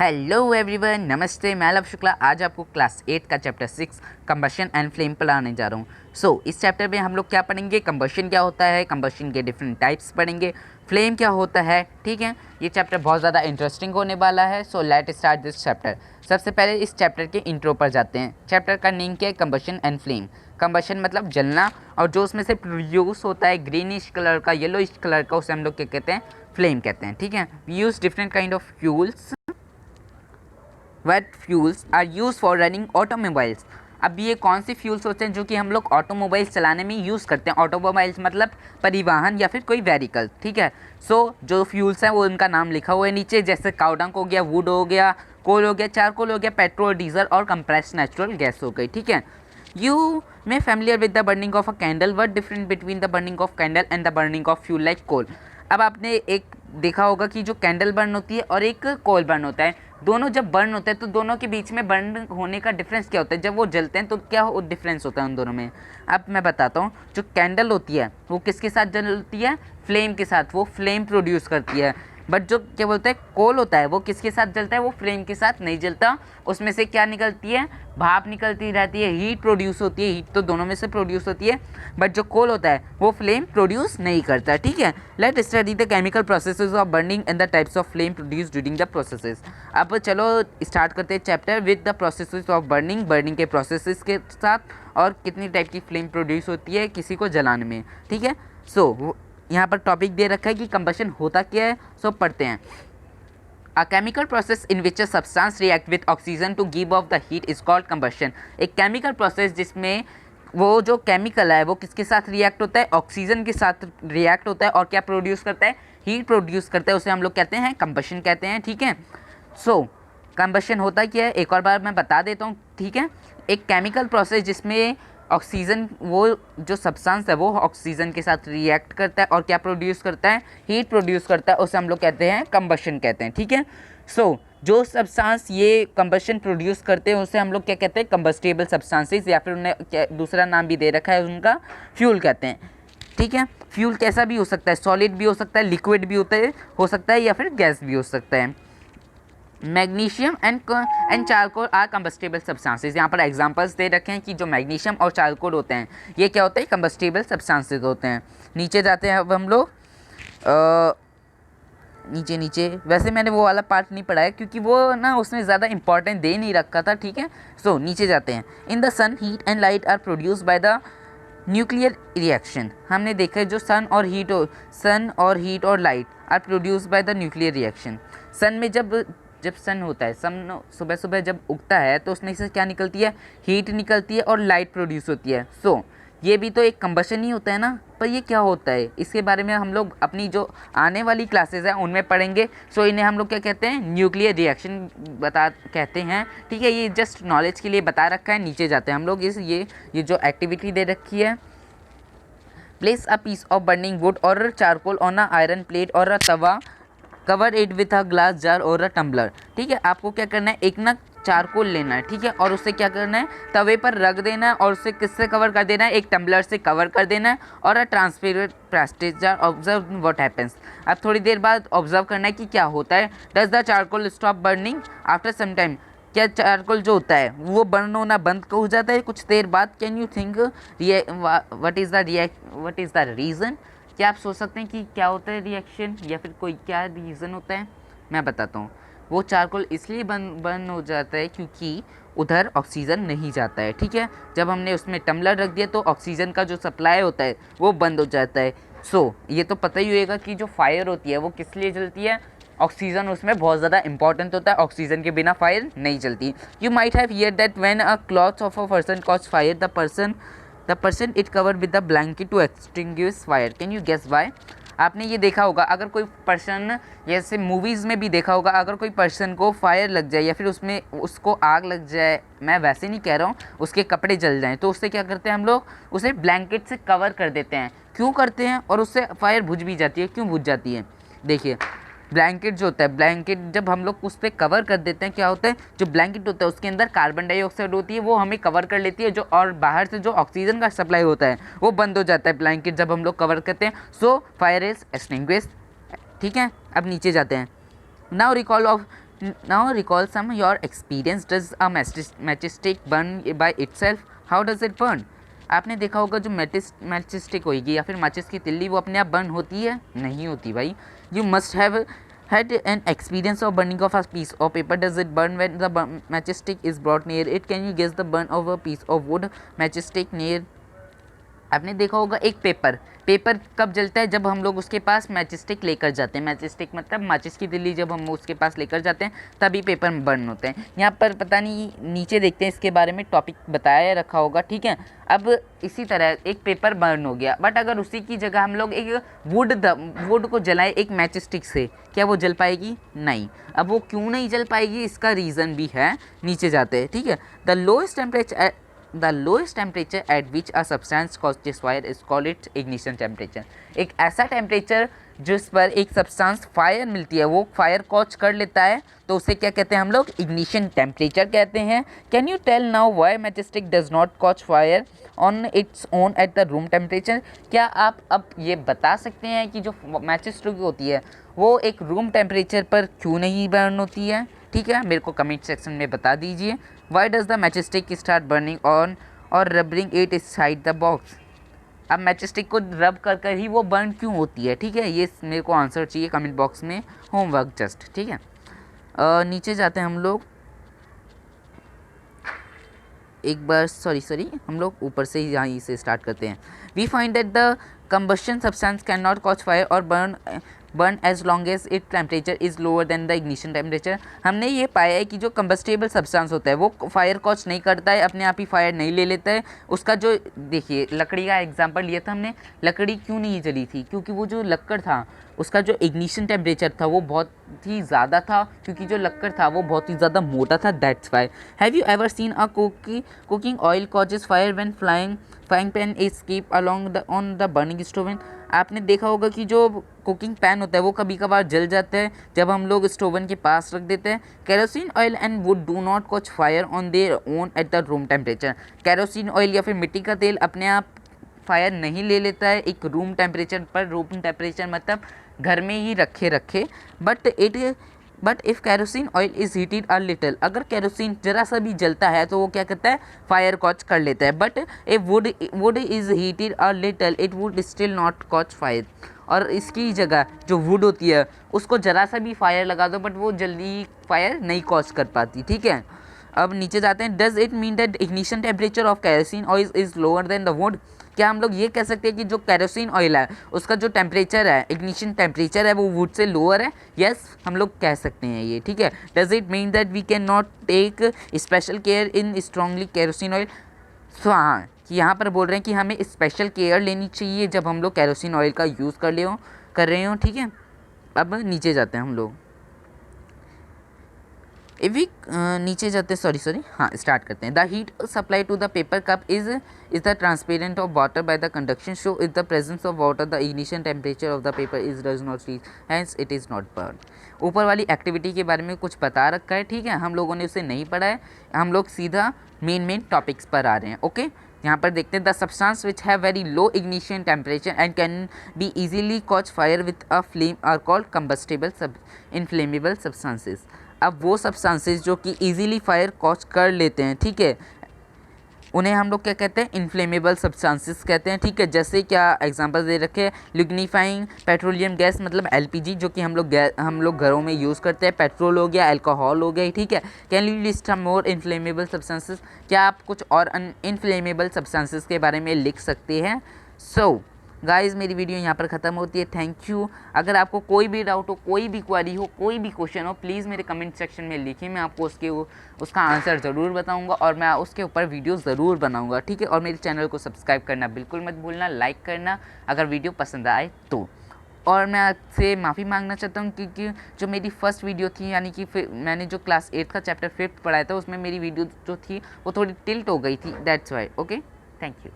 Hello everyone, नमस्ते। मैं love Shukla आज आपको क्लास 8 का चैप्टर 6 कंबशन एंड फ्लेम पढ़ाने जा रहा हूँ। इस चैप्टर में हम लोग क्या पढ़ेंगे, कंबशन क्या होता है, कंबशन के डिफरेंट टाइप्स पढ़ेंगे, फ्लेम क्या होता है। ठीक है, ये चैप्टर बहुत ज़्यादा इंटरेस्टिंग होने वाला है। Let start this chapter. सबसे पहले इस चैप्टर के इंट्रो पर जाते हैं। चैप्टर का नेम क्या है, कंबशन एंड फ्लेम। कंबशन मतलब जलना, और जो उसमें से प्रोड्यूस होता है ग्रीनिश कलर का, येलोइश कलर का, उसे हम लोग क्या कहते हैं, फ्लेम कहते हैं। ठीक है, we use different kind of fuels. What fuels are used for running automobiles? अब ये कौन से फ्यूल्स होते हैं जो कि हम लोग ऑटोमोबाइल्स चलाने में यूज़ करते हैं। ऑटोमोबाइल्स मतलब परिवहन या फिर कोई व्हीकल। ठीक है, जो फ्यूल्स हैं वो उनका नाम लिखा हुआ है नीचे, जैसे काउडंक हो गया, वुड हो गया, कोल हो गया, चारकोल हो गया, पेट्रोल, डीजल और कंप्रेस्ड नेचुरल गैस हो गई। ठीक है, you may familiar with the burning of a candle. What difference between the burning of candle and the burning of fuel like coal. अब आपने एक देखा होगा कि जो कैंडल बर्न होती है और एक कोल बर्न होता है, दोनों जब बर्न होते हैं तो दोनों के बीच में बर्न होने का डिफरेंस क्या होता है, जब वो जलते हैं तो क्या डिफरेंस होता है उन दोनों में। अब मैं बताता हूँ। जो कैंडल होती है वो किसके साथ जलती है, फ्लेम के साथ, वो फ्लेम प्रोड्यूस करती है। बट जो क्या बोलते हैं कोल होता है वो किसके साथ जलता है, वो फ्लेम के साथ नहीं जलता। उसमें से क्या निकलती है, भाप निकलती रहती है, हीट प्रोड्यूस होती है। हीट तो दोनों में से प्रोड्यूस होती है, बट जो कोल होता है वो फ्लेम प्रोड्यूस नहीं करता। ठीक है, let study the chemical processes of burning and the types of flame produce during the processes. अब चलो स्टार्ट करते हैं chapter with the processes of burning, burning के प्रोसेसेस के साथ, और कितनी टाइप की फ्लेम प्रोड्यूस होती है किसी को जलाने में। ठीक है, यहाँ पर टॉपिक दे रखा है कि कंबशन होता क्या है। पढ़ते हैं। A chemical process in which a substance react with oxygen to give off the heat is called combustion। एक केमिकल प्रोसेस जिसमें वो जो केमिकल है वो किसके साथ रिएक्ट होता है, ऑक्सीजन के साथ रिएक्ट होता है, और क्या प्रोड्यूस करता है, हीट प्रोड्यूस करता है, उसे हम लोग कहते हैं कंबशन कहते हैं। ठीक है, कंबशन होता क्या है एक और बार मैं बता देता हूँ। ठीक है, एक केमिकल प्रोसेस जिसमें ऑक्सीजन, वो जो सब्सटेंस है वो ऑक्सीजन के साथ रिएक्ट करता है और क्या प्रोड्यूस करता है, हीट प्रोड्यूस करता है, उसे हम लोग कहते हैं कंबशन कहते हैं। ठीक है, जो सब्सटेंस ये कंबशन प्रोड्यूस करते हैं उसे हम लोग क्या कहते हैं, कंबस्टेबल सब्सटेंसेस, या फिर उन्हें दूसरा नाम भी दे रखा है उनका, फ्यूल कहते हैं। ठीक है, फ्यूल कैसा भी हो सकता है, सॉलिड भी हो सकता है, लिक्विड भी हो सकता है, या फिर गैस भी हो सकता है। Magnesium and charcoal are combustible substances. यहाँ पर एग्जांपल्स दे रखे हैं कि जो मैग्नीशियम और चारकोल होते हैं ये क्या होते हैं, कंबस्टेबल सब्सटेंसेस होते हैं। नीचे जाते हैं अब हम लोग। नीचे वैसे मैंने वो वाला पार्ट नहीं पढ़ा है क्योंकि वो ना उसमें ज़्यादा इंपॉर्टेंट दे नहीं रखा था। ठीक है, नीचे जाते हैं। In the sun heat and light are produce by the nuclear reaction. हमने देखा है जो सन और हीट और light are produce by the nuclear reaction. Sun में जब सन होता है, सन सुबह सुबह जब उगता है तो उसमें से क्या निकलती है, हीट निकलती है और लाइट प्रोड्यूस होती है। ये भी तो एक कंबशन ही होता है ना। पर ये क्या होता है, इसके बारे में हम लोग अपनी जो आने वाली क्लासेस हैं उनमें पढ़ेंगे। इन्हें हम लोग क्या कहते हैं, न्यूक्लियर रिएक्शन कहते हैं। ठीक है, ये जस्ट नॉलेज के लिए बता रखा है। नीचे जाते हैं हम लोग। ये जो एक्टिविटी दे रखी है, place a piece of burning wood और charcoal on a iron plate और a tawa, cover it with a glass jar और अ टम्बलर। ठीक है, आपको क्या करना है, एक ना चारकोल लेना है। ठीक है, और उसे क्या करना है, तवे पर रख देना है, और उसे किससे कवर कर देना है, एक टम्बलर से कवर कर देना है, और a transparent plastic jar. Observe what happens. अब थोड़ी देर बाद ऑब्जर्व करना है कि क्या होता है। Does the charcoal stop burning after some time. क्या चारकोल जो होता है वो बर्न होना बंद हो जाता है कुछ देर बाद। Can you think what is the reason. क्या आप सोच सकते हैं कि क्या होता है रिएक्शन, या फिर कोई क्या रीज़न होता है। मैं बताता हूँ। वो चारकोल इसलिए बर्न हो जाता है क्योंकि उधर ऑक्सीजन नहीं जाता है। ठीक है, जब हमने उसमें टम्बलर रख दिया तो ऑक्सीजन का जो सप्लाई होता है वो बंद हो जाता है। ये तो पता ही होगा कि जो फायर होती है वो किस लिए जलती है, ऑक्सीजन उसमें बहुत ज़्यादा इंपॉर्टेंट होता है। ऑक्सीजन के बिना फायर नहीं जलती। You might have hear that when a cloth of a person cause fire the person it cover with the blanket to extinguish fire. Can you guess why. आपने ये देखा होगा, अगर कोई पर्सन, जैसे मूवीज़ में भी देखा होगा, अगर कोई पर्सन को फायर लग जाए या फिर उसमें उसको आग लग जाए, मैं वैसे नहीं कह रहा हूँ, उसके कपड़े जल जाएँ, तो उससे क्या करते हैं हम लोग, उसे ब्लैंकेट से कवर कर देते हैं। क्यों करते हैं, और उससे फायर बुझ भी जाती है। क्यों बुझ जाती है, देखिए ब्लैंकेट जो होता है, ब्लैंकेट जब हम लोग उस पर कवर कर देते हैं, क्या होता है, जो ब्लैंकेट होता है उसके अंदर कार्बन डाइऑक्साइड होती है, वो हमें कवर कर लेती है, जो और बाहर से जो ऑक्सीजन का सप्लाई होता है वो बंद हो जाता है ब्लैंकेट जब हम लोग कवर करते हैं। Fire is extinguished. ठीक है, अब नीचे जाते हैं। Now recall of Now recall some your experience. Does a matchstick burn by itself? How does it burn? आपने देखा होगा जो मैचस्टिक होगी या फिर माचिस की तिल्ली वो अपने आप बर्न होती है? नहीं होती भाई. You must have had an experience of burning of a piece of paper. Does it burn when the matchstick is brought near it? Can you guess the burn of a piece of wood matchstick near? आपने देखा होगा एक paper कब जलता है? जब हम लोग उसके पास मैचस्टिक लेकर जाते हैं. मैचस्टिक मतलब माचिस की तिल्ली जब हम उसके पास लेकर जाते हैं तभी पेपर बर्न होते हैं. यहाँ पर पता नहीं, नीचे देखते हैं इसके बारे में टॉपिक बताया रखा होगा. ठीक है, अब इसी तरह एक पेपर बर्न हो गया, बट अगर उसी की जगह हम लोग एक वुड को जलाए एक मैचस्टिक से, क्या वो जल पाएगी? नहीं. अब वो क्यों नहीं जल पाएगी, इसका रीज़न भी है. नीचे जाते हैं. ठीक है, The lowest temperature at which a substance causes fire is called its ignition temperature. एक ऐसा टेम्परेचर जिस पर एक सब्सटेंस फायर मिलती है, वो फायर कॉज कर लेता है, तो उसे क्या कहते हैं हम लोग? इग्निशन टेम्परेचर कहते हैं. Can you tell now why matchstick does not cause fire on its own at the room temperature? क्या आप अब ये बता सकते हैं कि जो मैचस्टिक होती है वो एक रूम टेम्परेचर पर क्यों नहीं बर्न होती है? ठीक है, मेरे को कमेंट सेक्शन में बता दीजिए. Why does the matchstick start burning on or rubbing it inside the box? अब मैचस्टिक को रब कर कर ही वो बर्न क्यों होती है? ठीक है, ये मेरे को आंसर चाहिए कमेंट बॉक्स में. Homework just. ठीक है, नीचे जाते हैं हम लोग. एक बार सॉरी हम लोग ऊपर से ही यहाँ से स्टार्ट करते हैं. We find that the combustion substance cannot cause fire or burn as long as its temperature is lower than the ignition temperature. हमने ये पाया है कि जो कंबस्टेबल सब्सटेंस होता है वो फायर कॉज नहीं करता है, अपने आप ही फायर नहीं ले लेता है. उसका जो देखिए लकड़ी का एग्जांपल लिया था हमने. लकड़ी क्यों नहीं जली थी? क्योंकि वो जो लक्कड़ था उसका जो इग्निशन टेम्परेचर था वो बहुत ही ज़्यादा था, क्योंकि जो लक्कड़ था वो बहुत ही ज़्यादा मोटा था. That's why. Have you ever seen a cooking oil causes fire when frying pan is keep along on the burning stove? आपने देखा होगा कि जो कुकिंग पैन होता है वो कभी कभार जल जाता है जब हम लोग स्टोवन के पास रख देते हैं. Kerosene oil and wood do not catch fire on their own at the room temperature. Kerosene oil या फिर मिट्टी का तेल अपने आप फायर नहीं ले लेता है एक रूम टेम्परेचर पर. रूम टेम्परेचर मतलब घर में ही रखे but if kerosene oil is heated a little, अगर कैरोसिन जरा सा भी जलता है तो वो क्या करता है? फायर कॉच कर लेता है. But if wood is heated a little it wood still not catch fire. और इसकी जगह जो वुड होती है उसको जरा सा भी फायर लगा दो बट वो जल्दी फायर नहीं कॉज कर पाती. ठीक है, अब नीचे जाते हैं. Does it mean that ignition temperature of kerosene oil is lower than the wood? क्या हम लोग ये कह सकते हैं कि जो कैरोसिन ऑयल है उसका जो टेम्परेचर है, इग्निशन टेम्परेचर है, वो वुड से लोअर है? यस, हम लोग कह सकते हैं ये. ठीक है, does it mean that we can not take special care in strongly kerosene oil? So हाँ, कि यहाँ पर बोल रहे हैं कि हमें स्पेशल केयर लेनी चाहिए जब हम लोग कैरोसिन ऑयल का यूज़ कर रहे हो. ठीक है, अब नीचे जाते हैं हम लोग. नीचे जाते हैं सॉरी हाँ स्टार्ट करते हैं. The heat supply to the paper cup is the transparent of water by the conduction show is the presence of water the ignition temperature of the paper is does not reach hence it is not burn. ऊपर वाली activity के बारे में कुछ बता रखा है. ठीक है, हम लोगों ने उसे नहीं पढ़ा है, हम लोग सीधा मेन टॉपिक्स पर आ रहे हैं. ओके, यहाँ पर देखते हैं. The substance which have very low ignition temperature and can be easily catch fire with a flame are called combustible inflammable substances. अब वो सब्सटेंसेस जो कि इजीली फायर कॉच कर लेते हैं, ठीक है, उन्हें हम लोग क्या कहते हैं? इनफ्लेमेबल सब्सटेंसेस कहते हैं. ठीक है, जैसे क्या एग्जांपल दे रखे हैं? लिग्निफाइंग पेट्रोलियम गैस मतलब एलपीजी, जो कि हम लोग घरों में यूज़ करते हैं. पेट्रोल हो गया, अल्कोहल हो गया. ठीक है, can you list some more inflammable substances? क्या आप कुछ और इनफ्लेमेबल सब्सटेंसेस के बारे में लिख सकते हैं? सो गाइज़, मेरी वीडियो यहाँ पर ख़त्म होती है. Thank you. अगर आपको कोई भी डाउट हो, कोई भी क्वेरी हो, कोई भी क्वेश्चन हो, प्लीज़ मेरे कमेंट सेक्शन में लिखिए. मैं आपको उसका आंसर ज़रूर बताऊँगा और मैं उसके ऊपर वीडियो ज़रूर बनाऊँगा. ठीक है, और मेरे चैनल को सब्सक्राइब करना बिल्कुल मत भूलना, लाइक करना अगर वीडियो पसंद आए तो. और मैं आपसे माफ़ी मांगना चाहता हूँ क्योंकि जो मेरी फर्स्ट वीडियो थी, यानी कि मैंने जो क्लास 8 का चैप्टर 5 पढ़ाया था, उसमें मेरी वीडियो जो थी वो थोड़ी टिल्ट हो गई थी. That's why. Okay, thank you.